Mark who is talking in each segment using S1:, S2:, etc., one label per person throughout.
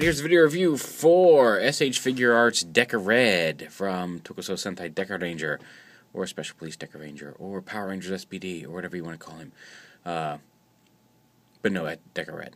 S1: here's a video review for SHFiguarts DEKARED from Tokusou Sentai DekaRanger, or Special Police DekaRanger, or Power Rangers SPD, or whatever you want to call him. But no, DekaRed.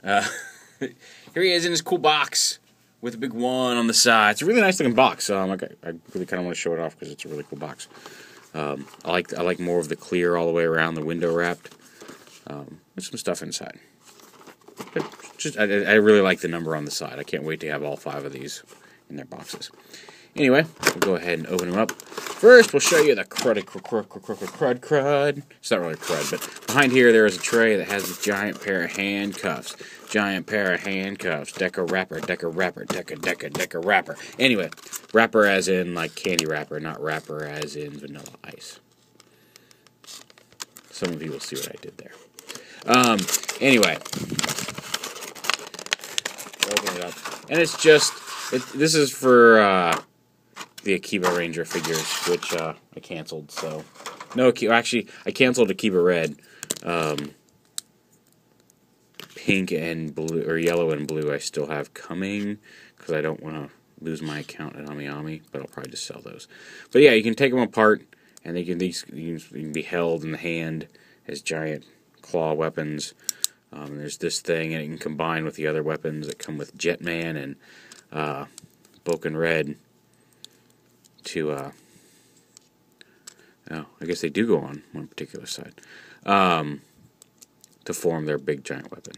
S1: Here he is in his cool box with a big one on the side. It's a really nice looking box. I really kind of want to show it off because it's a really cool box. I like more of the clear all the way around, the window wrapped. There's some stuff inside. But I really like the number on the side. I can't wait to have all 5 of these in their boxes. Anyway, we'll go ahead and open them up. First, we'll show you the crud. It's not really crud, but behind here there is a tray that has a giant pair of handcuffs. Deka wrapper, Deka wrapper. Anyway, wrapper as in like candy wrapper, not wrapper as in vanilla ice. Some of you will see what I did there. Anyway. Open it up. And it's just, this is for, the Akiba Ranger figures, which, I canceled, so. No, actually, I canceled Akiba Red. Pink and blue, or yellow and blue I still have coming, because I don't want to lose my account at AmiAmi, but I'll probably just sell those. But yeah, you can take them apart, and you can be held in the hand as giant claw weapons. There's this thing, and it can combine with the other weapons that come with Jetman and Boken Red to, oh, I guess they do go on one particular side, to form their big giant weapon.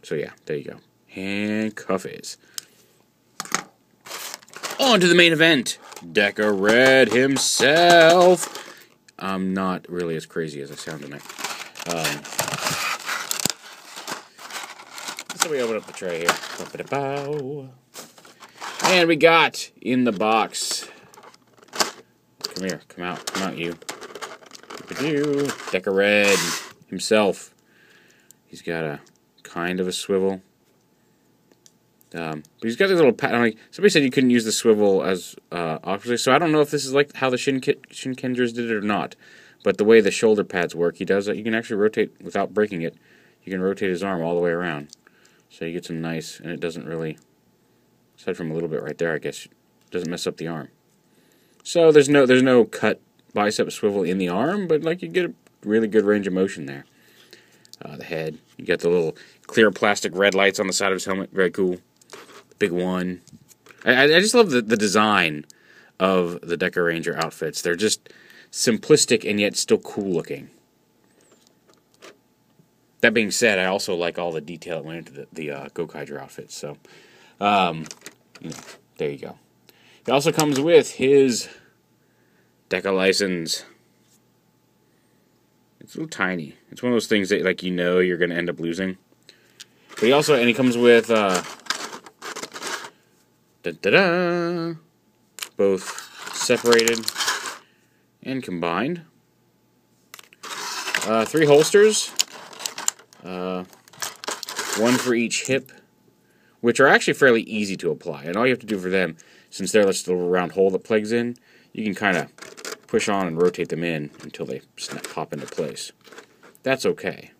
S1: So yeah, there you go. Handcuffs. On to the main event. DekaRed himself. I'm not really as crazy as I sound tonight. So we open up the tray here. And we got in the box. Come here, come out you. DekaRed himself. He's got a kind of a swivel. But he's got these little somebody said you couldn't use the swivel as opposite, so I don't know if this is like how the Shinkengers did it or not. But the way the shoulder pads work, he does that. You can actually rotate without breaking it. You can rotate his arm all the way around. So you get some nice, and it doesn't really, aside from a little bit right there, I guess, doesn't mess up the arm. So there's no cut bicep swivel in the arm, but like you get a really good range of motion there. The head, you got the little clear plastic red lights on the side of his helmet, very cool. Big one. I just love the design of the DekaRanger outfits. They're just simplistic and yet still cool looking. That being said, I also like all the detail that went into the Gokaiger outfits. So, you know, there you go. It also comes with his Deka license. It's a little tiny. It's one of those things that, like, you know you're going to end up losing. But he also, and he comes with, both separated and combined. 3 holsters. 1 for each hip, which are actually fairly easy to apply. And all you have to do for them, since they're just a little round hole that plugs in, you can kind of push on and rotate them in until they pop into place. That's okay.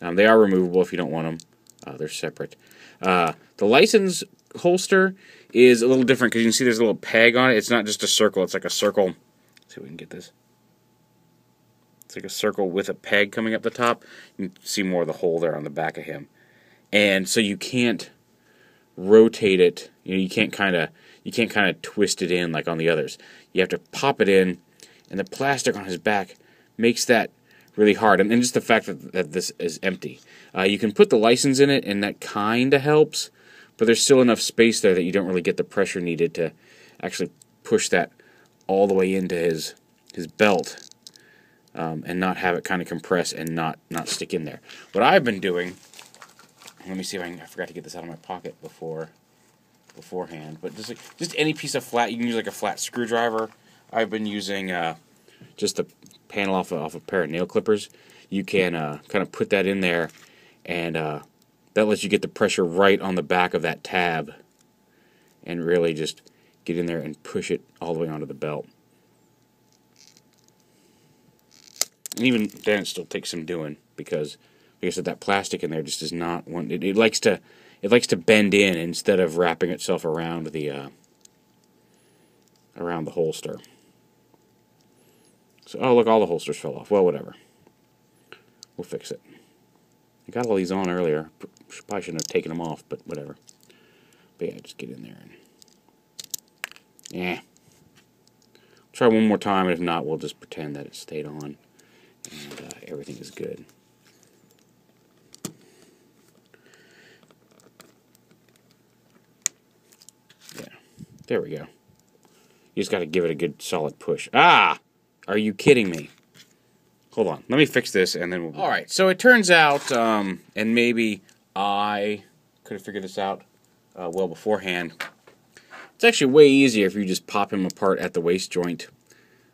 S1: They are removable if you don't want them. They're separate. The license holster is a little different because you can see there's a little peg on it. It's not just a circle. It's like a circle. Let's see if we can get this. It's like a circle with a peg coming up the top. You can see more of the hole there on the back of him. And so you can't rotate it. You know, you can't kind of twist it in like on the others. You have to pop it in, and the plastic on his back makes that really hard. And just the fact that this is empty. You can put the license in it, and that kind of helps, but there's still enough space there that you don't really get the pressure needed to actually push that all the way into his belt. And not have it kind of compress and not stick in there. What I've been doing, let me see if I forgot to get this out of my pocket beforehand, but just any piece of flat, you can use like a flat screwdriver. I've been using just a panel off a pair of nail clippers. You can kind of put that in there, and that lets you get the pressure right on the back of that tab, and really just get in there and push it all the way onto the belt. And even then, it still takes some doing because, like I said, that plastic in there just does not want it. It likes to it likes to bend in instead of wrapping itself around the holster. So, oh look, all the holsters fell off. Well, whatever. We'll fix it. I got all these on earlier. Probably shouldn't have taken them off, but whatever. But yeah, just get in there and yeah. Try one more time, and if not, we'll just pretend that it stayed on and everything is good. Yeah, there we go. You just got to give it a good solid push. Ah! Are you kidding me? Hold on. Let me fix this, and then we'll... Alright, so it turns out, and maybe I could have figured this out well beforehand. It's actually way easier if you just pop him apart at the waist joint,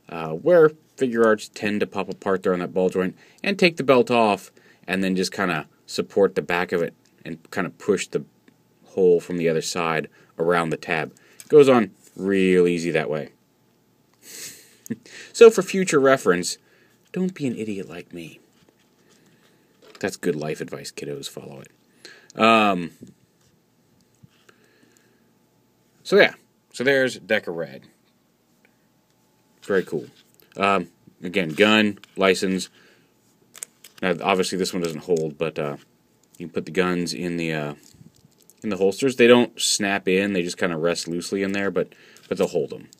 S1: where figure arts tend to pop apart there on that ball joint, and take the belt off, and then just kind of support the back of it, and kind of push the hole from the other side around the tab. It goes on real easy that way. So for future reference, don't be an idiot like me. That's good life advice, kiddos. Follow it. So yeah. So there's DekaRanger. Very cool. Again, gun, license. Now, obviously this one doesn't hold, but you can put the guns in the holsters. They don't snap in. They just kind of rest loosely in there, but they'll hold them.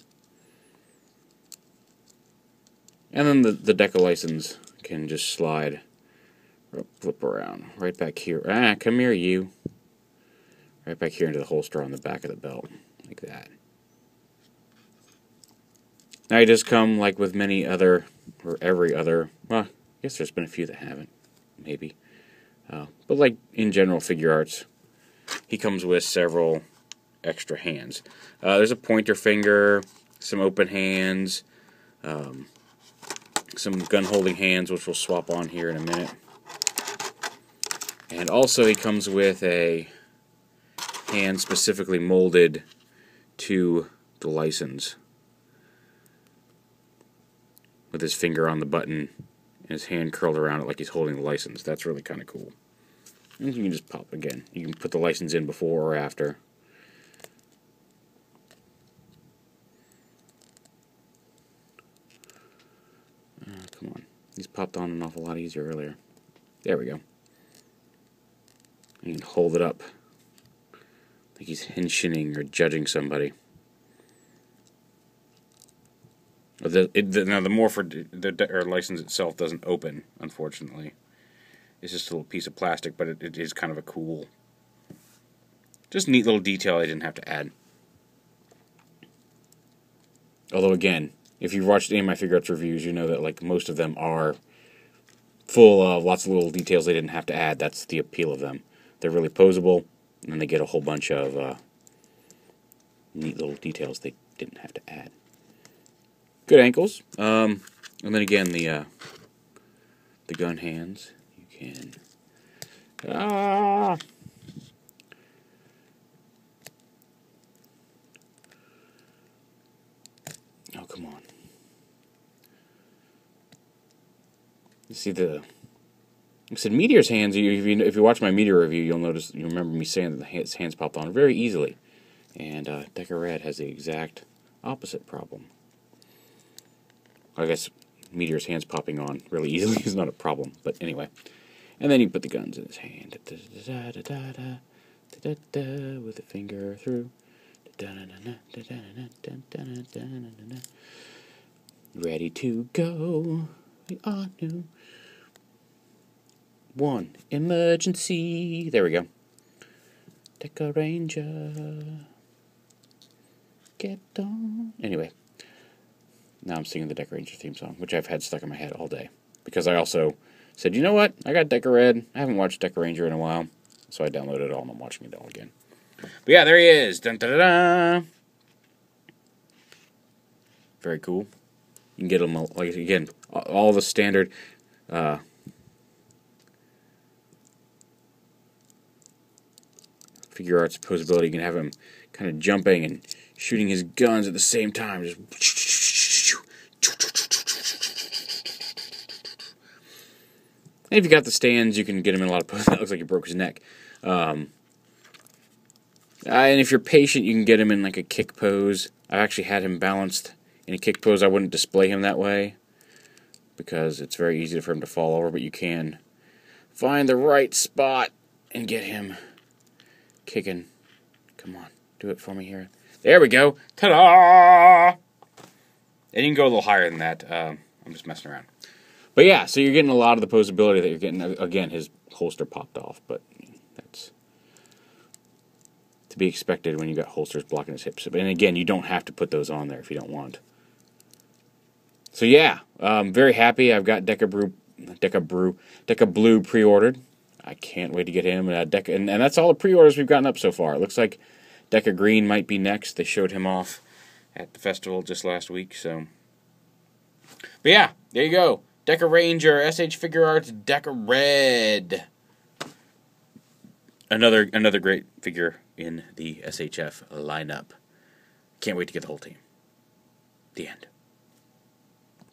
S1: And then the Deka license can just slide, or flip around, right back here. Ah, come here, you. Right back here into the holster on the back of the belt, like that. Now he does come, like with many other, or every other, well, I guess there's been a few that haven't, maybe. But like in general figure arts, he comes with several extra hands. There's a pointer finger, some open hands, some gun-holding hands, which we'll swap on here in a minute. And also he comes with a hand specifically molded to the license, with his finger on the button and his hand curled around it like he's holding the license. That's really kind of cool. And you can just pop again. You can put the license in before or after. Come on. These popped on and off a lot easier earlier. There we go. You can hold it up like he's henshining or judging somebody. Now the Morpher license itself doesn't open, unfortunately. It's just a little piece of plastic, but it is kind of a cool, just neat little detail I didn't have to add. Although again, if you've watched any of my figure arts reviews, you know that like most of them are full of lots of little details they didn't have to add. That's the appeal of them. They're really posable, and they get a whole bunch of neat little details they didn't have to add. Good ankles. And then again, the gun hands. You can... Oh, come on. You see the... I said Meteor's hands, if you watch my Meteor review, you'll remember me saying that his hands popped on very easily. And DekaRanger has the exact opposite problem. I guess Meteor's hands popping on really easily is not a problem, but anyway. And then you put the guns in his hand. With a finger through. Ready to go. We are new. One emergency. There we go. DekaRanger. Get on. Anyway. Now I'm singing the DekaRanger theme song, which I've had stuck in my head all day. Because I also said, you know what? I got DekaRanger. I haven't watched DekaRanger in a while. So I downloaded it all and I'm watching it all again. But yeah, there he is. Dun, da, da, da. Very cool. You can get him, like, again, all the standard figure arts posability. You can have him kind of jumping and shooting his guns at the same time. Just... And if you got the stands, you can get him in a lot of poses. That looks like he broke his neck. And if you're patient, you can get him in like a kick pose. I've actually had him balanced in a kick pose. I wouldn't display him that way because it's very easy for him to fall over, but you can find the right spot and get him kicking. Come on, do it for me here. There we go. Ta-da! And you can go a little higher than that. I'm just messing around. But yeah, so you're getting a lot of the posability that you're getting. Again, his holster popped off, but that's to be expected when you got holsters blocking his hips. And again, you don't have to put those on there if you don't want. So yeah, I'm very happy. I've got Deka Blue pre-ordered. I can't wait to get him. And that's all the pre-orders we've gotten up so far. It looks like Deka Green might be next. They showed him off at the festival just last week. So, but yeah, there you go. DekaRanger, SHFiguarts DEKARED. Another great figure in the SHF lineup. Can't wait to get the whole team. The end.